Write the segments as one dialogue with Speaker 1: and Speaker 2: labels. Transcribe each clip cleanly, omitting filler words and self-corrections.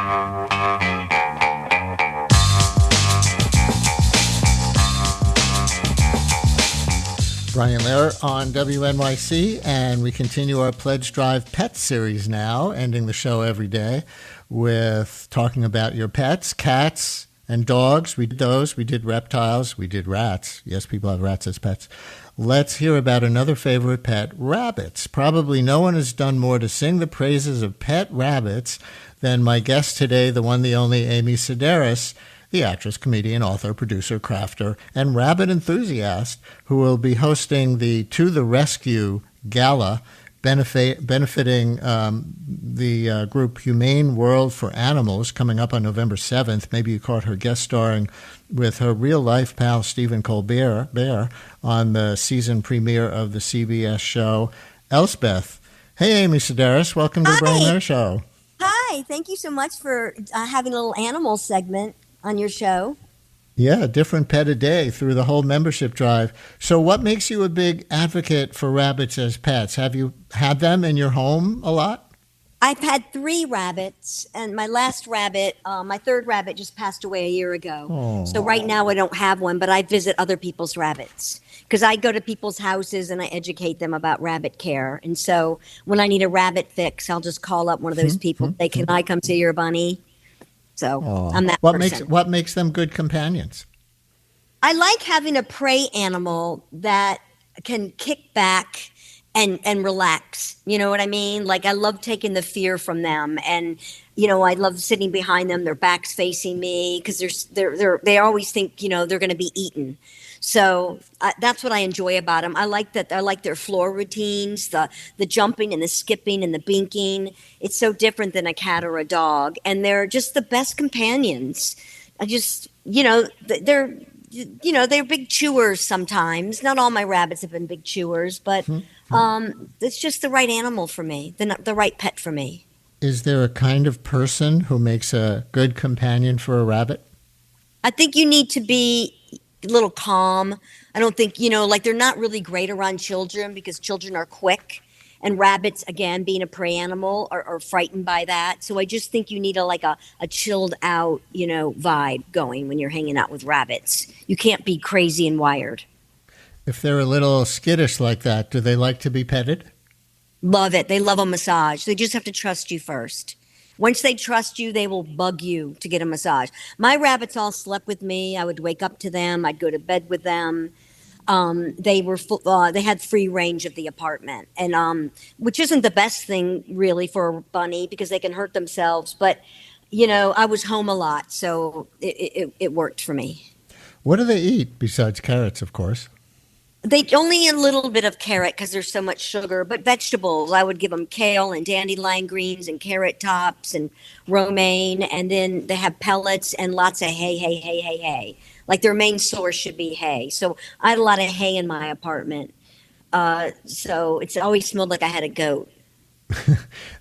Speaker 1: Brian Lehrer on WNYC, and we continue our Pledge Drive Pet Series now, ending the show every day with talking about your pets, cats and dogs. We did those. We did reptiles. We did rats. Yes, people have rats as pets. Let's hear about another favorite pet, rabbits. Probably no one has done more to sing the praises of pet rabbits than my guest today, the one, the only Amy Sedaris, the actress, comedian, author, producer, crafter, and rabbit enthusiast, who will be hosting the To the Rescue Gala, benefiting the group Humane World for Animals, coming up on November 7th. Maybe you caught her guest starring with her real-life pal Stephen Colbert on the season premiere of the CBS show Elsbeth. Hey, Amy Sedaris, welcome to the Brian Lehrer Show.
Speaker 2: Hi, thank you so much for having a little animal segment on your show.
Speaker 1: Yeah, a different pet a day through the whole membership drive. So what makes you a big advocate for rabbits as pets? Have you had them in your home a lot?
Speaker 2: I've had 3 rabbits, and my last rabbit, my third rabbit just passed away a year ago.
Speaker 1: Oh.
Speaker 2: So right now I don't have one, but I visit other people's rabbits because I go to people's houses and I educate them about rabbit care. And so when I need a rabbit fix, I'll just call up one of those people. Say, can I come see your bunny? So I'm that person.
Speaker 1: What makes them good companions?
Speaker 2: I like having a prey animal that can kick back and relax. You know what I mean? Like, I love taking the fear from them, and I love sitting behind them, their backs facing me, because they always think they're going to be eaten. So that's what I enjoy about them. I like that. I like their floor routines, the jumping and the skipping and the binking. It's so different than a cat or a dog, and they're just the best companions. They're big chewers sometimes. Not all my rabbits have been big chewers, but it's just the right animal for me, the right pet for me.
Speaker 1: Is there a kind of person who makes a good companion for a rabbit?
Speaker 2: I think you need to be a little calm. I don't think, they're not really great around children because children are quick. And rabbits, again, being a prey animal, are frightened by that. So I just think you need a chilled out, vibe going when you're hanging out with rabbits. You can't be crazy and wired.
Speaker 1: If they're a little skittish like that, do they like to be petted?
Speaker 2: Love it. They love a massage. They just have to trust you first. Once they trust you, they will bug you to get a massage. My rabbits all slept with me. I would wake up to them. I'd go to bed with them. They had free range of the apartment, and which isn't the best thing really for a bunny because they can hurt themselves. But I was home a lot, so it worked for me.
Speaker 1: What do they eat besides carrots, of course?
Speaker 2: They only a little bit of carrot because there's so much sugar, but vegetables, I would give them kale and dandelion greens and carrot tops and romaine. And then they have pellets and lots of hay. Like their main source should be hay. So I had a lot of hay in my apartment. So it's always smelled like I had a goat.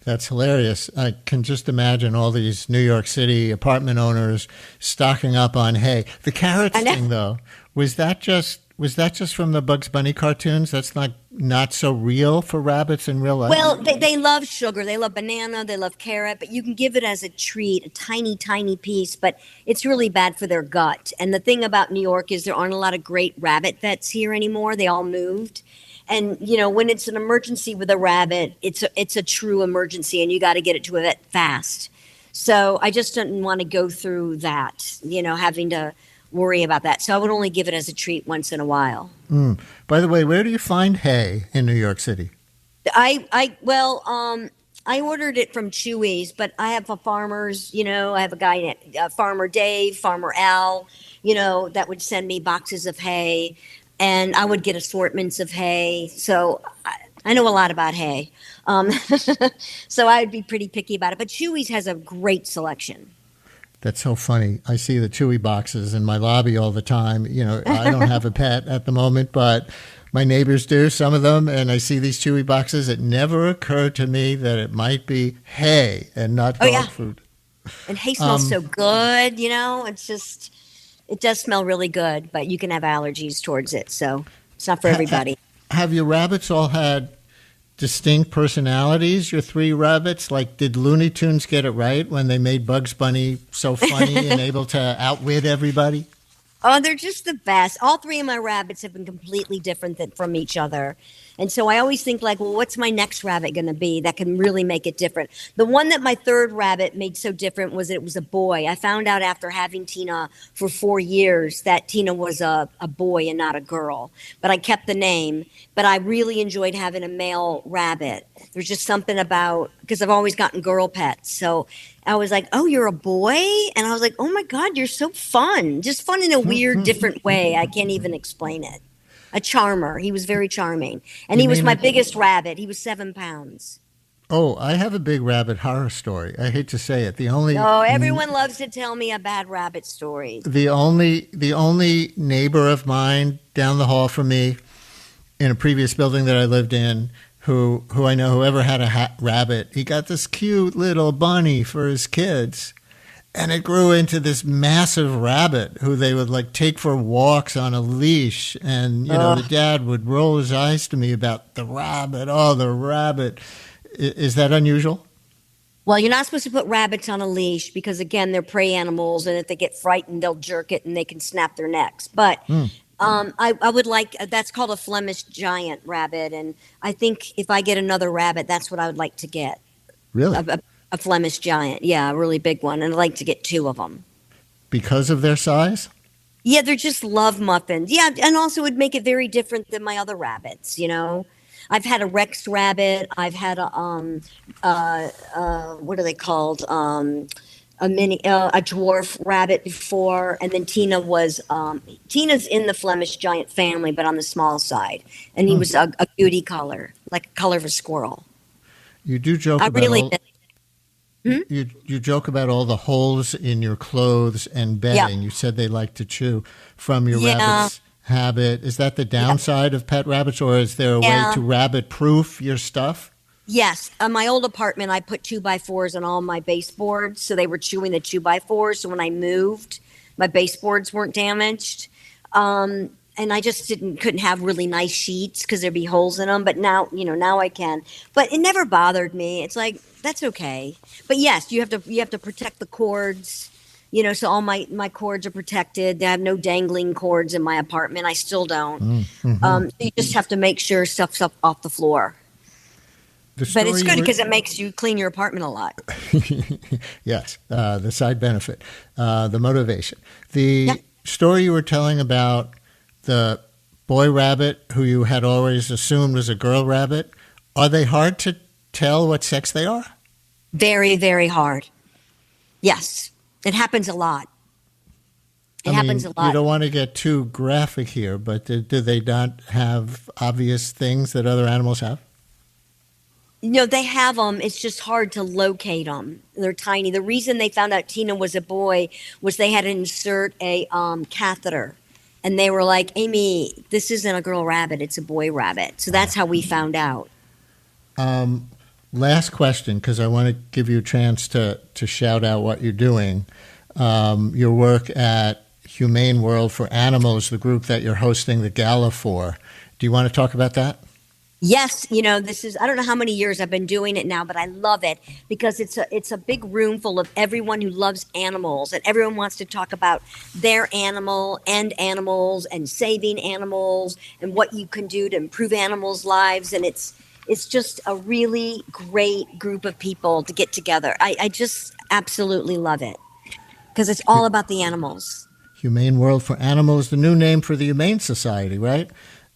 Speaker 1: That's hilarious. I can just imagine all these New York City apartment owners stocking up on hay. The carrots thing, though, was that just from the Bugs Bunny cartoons? That's not so real for rabbits in real life?
Speaker 2: Well, they love sugar. They love banana. They love carrot. But you can give it as a treat, a tiny, tiny piece. But it's really bad for their gut. And the thing about New York is there aren't a lot of great rabbit vets here anymore. They all moved. And, when it's an emergency with a rabbit, it's a true emergency. And you got to get it to a vet fast. So I just didn't want to go through that, having to worry about that. So I would only give it as a treat once in a while.
Speaker 1: By the way, where do you find hay in New York City?
Speaker 2: I ordered it from Chewy's, but I have a farmer's, I have a guy, Farmer Dave, Farmer Al, that would send me boxes of hay, and I would get assortments of hay. So I know a lot about hay. So I would be pretty picky about it. But Chewy's has a great selection.
Speaker 1: That's so funny. I see the Chewy boxes in my lobby all the time. I don't have a pet at the moment, but my neighbors do, some of them, and I see these Chewy boxes. It never occurred to me that it might be hay and not dog food.
Speaker 2: And hay smells so good, it does smell really good, but you can have allergies towards it, so it's not for everybody.
Speaker 1: Have your rabbits all had distinct personalities, your three rabbits? Like, did Looney Tunes get it right when they made Bugs Bunny so funny and able to outwit everybody?
Speaker 2: Oh, they're just the best. All three of my rabbits have been completely different from each other. And so I always think like, well, what's my next rabbit going to be that can really make it different? The one that my third rabbit made so different was that it was a boy. I found out after having Tina for 4 years that Tina was a boy and not a girl. But I kept the name. But I really enjoyed having a male rabbit. There's just something about, because I've always gotten girl pets. So I was like, oh, you're a boy? And I was like, oh my God, you're so fun. Just fun in a weird, different way. I can't even explain it. A charmer. He was very charming. And he was my biggest rabbit. He was 7 pounds.
Speaker 1: Oh, I have a big rabbit horror story. I hate to say it.
Speaker 2: Oh, everyone loves to tell me a bad rabbit story.
Speaker 1: The only neighbor of mine down the hall from me in a previous building that I lived in, who I know, whoever had a rabbit, he got this cute little bunny for his kids. And it grew into this massive rabbit who they would like take for walks on a leash. And, the dad would roll his eyes to me about the rabbit. Oh, the rabbit. Is that unusual?
Speaker 2: Well, you're not supposed to put rabbits on a leash because, again, they're prey animals. And if they get frightened, they'll jerk it and they can snap their necks. But I would like, that's called a Flemish giant rabbit. And I think if I get another rabbit, that's what I would like to get.
Speaker 1: Really?
Speaker 2: A Flemish giant. Yeah, a really big one. And I'd like to get 2 of them.
Speaker 1: Because of their size?
Speaker 2: Yeah, they're just love muffins. Yeah, and also it would make it very different than my other rabbits, I've had a Rex rabbit. I've had a, what are they called? A dwarf rabbit before. And then Tina's in the Flemish giant family, but on the small side. And he was a beauty color, like a color of a squirrel.
Speaker 1: You do joke about you joke about all the holes in your clothes and bedding. Yeah. You said they like to chew from your rabbit's habit. Is that the downside of pet rabbits, or is there a way to rabbit-proof your stuff?
Speaker 2: Yes. On my old apartment, I put 2x4s on all my baseboards, so they were chewing the 2x4s. So when I moved, my baseboards weren't damaged. And I just couldn't have really nice sheets because there'd be holes in them. But now, now I can. But it never bothered me. It's like, that's okay. But yes, you have to protect the cords, so all my cords are protected. I have no dangling cords in my apartment. I still don't. Mm-hmm. So you just have to make sure stuff's up off the floor. But it's good because it makes you clean your apartment a lot.
Speaker 1: Yes, the side benefit, the motivation. The story you were telling about the boy rabbit who you had always assumed was a girl rabbit, are they hard to tell what sex they are?
Speaker 2: Very, very hard. Yes, it happens a lot. It happens a lot.
Speaker 1: You don't want to get too graphic here, but do they not have obvious things that other animals have?
Speaker 2: They have them. It's just hard to locate them. They're tiny. The reason they found out Tina was a boy was they had to insert a catheter. And they were like, Amy, this isn't a girl rabbit. It's a boy rabbit. So that's how we found out.
Speaker 1: Last question, because I want to give you a chance to shout out what you're doing. Your work at Humane World for Animals, the group that you're hosting the gala for. Do you want to talk about that?
Speaker 2: Yes, this is, I don't know how many years I've been doing it now, but I love it because it's a big room full of everyone who loves animals, and everyone wants to talk about their animal and animals and saving animals and what you can do to improve animals' lives. And it's just a really great group of people to get together. I just absolutely love it because it's all about the animals.
Speaker 1: Humane World for Animals, the new name for the Humane Society, right?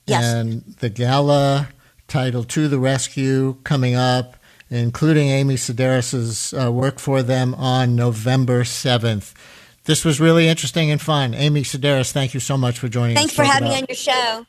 Speaker 2: Yes.
Speaker 1: And the gala titled To the Rescue coming up, including Amy Sedaris's work for them on November 7th. This was really interesting and fun. Amy Sedaris, thank you so much for joining us.
Speaker 2: Thanks for having me on your show.